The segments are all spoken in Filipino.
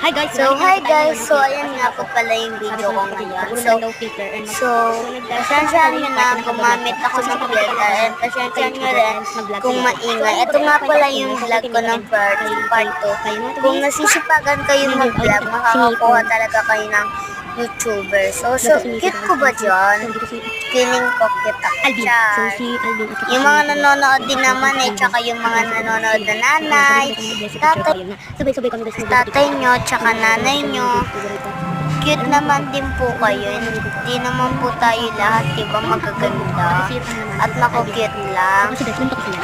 Hi guys, so ayan nga po pala yung video ko ngayon. So, pasensyahan nyo na gumamit ako ng filter and pasensyahan nyo rin kung maingay. Ito nga pala yung vlog ko ng part 2. Kung nasisipagan kayong mag-vlog, makakakuha talaga kayo ng YouTuber. So cute ko ba dyan? Feeling ko cute ako dyan. Yung mga nanonood din naman tsaka yung mga nanonood na nanay, tatay nyo, tsaka nanay nyo. Cute naman din po kayo. Hindi naman po tayo lahat, diba, magaganda at makukute lang.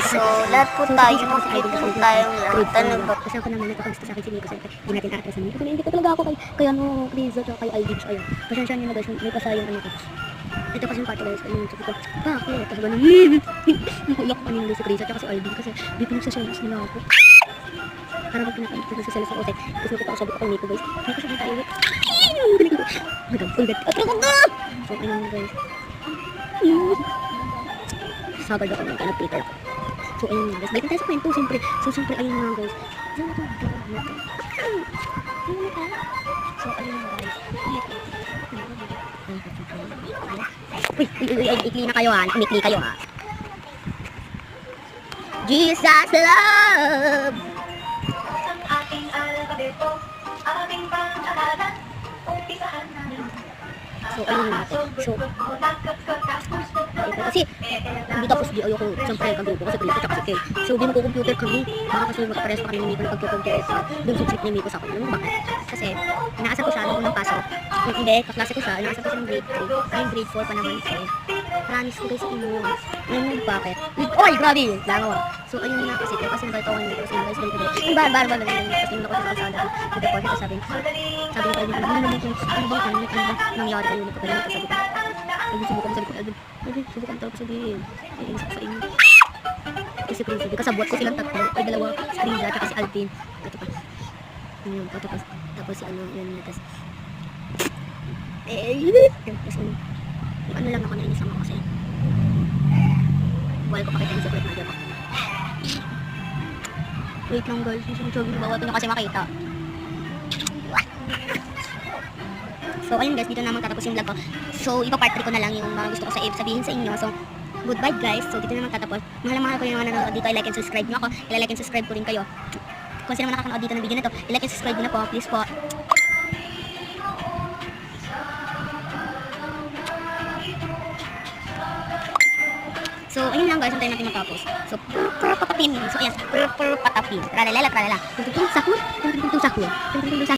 So, lahat po tayo, makukute po tayong lahat. Ano ba? Kasi ako naman nagkakagusto sa akin si Nico. Hindi natin aatrasan Nico. Hindi ko talaga ako kay Rizzo at kay Aldich. Ayun. Pasensya nyo na guys, may pasayang ano ko. Ito kasi yung part guys, ayun, sabi ko, bakit? Tapos ganun, nakulak pa nila si Rizzo at si Aldich kasi di pinagsaselos nila ako. Parang pinagsaselos ako kasi gusto ko pa sabi ko kay Nico guys. Ay, kasi tayo ulit. So, ayun guys. Sagad ako ng kinapiter ko. So, ayun nga guys. Balik tayo sa kwento, siyempre. So, siyempre, ayun nga guys. So, ayun nga guys. Uy, ikli na kayo ha. Umikli kayo ha. Jesus love! Ating alfabeto, ating pag-aralan, umpisahan namin. So, ayun nga. So, kasi, hindi tapos di ayoko, siyempre, kagrupo kasi Prito tsaka si Kay. So, di magko-computer kami. Baka kasi magkapares pa kami ni Miko nagko-computer. Doon sa trip ni Miko sa akin. Alam mo bakit? Kasi, inaasan ko siya nung unang pasok. Kung hindi, kaklase ko siya. Inaasan ko siya ng grade 3. Ay, grade 4 pa naman siya. Promise ko guys sa inyo. Alam mo bakit? Oy, grabe! Langaw. So, ayun nga kasi nagkatawa niyo kasi guys, ganito. Yung bar na lang. Kasi nung ako sa kalsada, nag-report ko sabi ko kayo, ano naman yung nangyari kayo nito kayo sabi ko. Ay, subukan talaga sabihin. Ay, inis ko sa inyo. Kasi Prince, kasabot ko silang tatlo. Ay, dalawa, si Rinja at si Alvin. Ito pa. Yun, tapos si ano, yun, tapos ano lang ako, nainis lang ako kasi wala ko pakita yung secret na diba. Wait lang guys, yung bawat nyo kasi makita. So ayun guys, dito na magtatapos yung vlog ko. So ipa-part 3 ko na lang yung mga gusto ko sabihin sa inyo. So goodbye guys. So dito na magtatapos. Mahal ko yung mga nanonood dito. I-like and subscribe nyo ako. I-like and subscribe ko rin kayo. Kung sino man nakakanood dito ng video na to, i-like and subscribe nyo na po. Please po. So ayun lang guys, antayin natin matapos. So patapin. So ayan, patapin. Tralala. Tung sahur.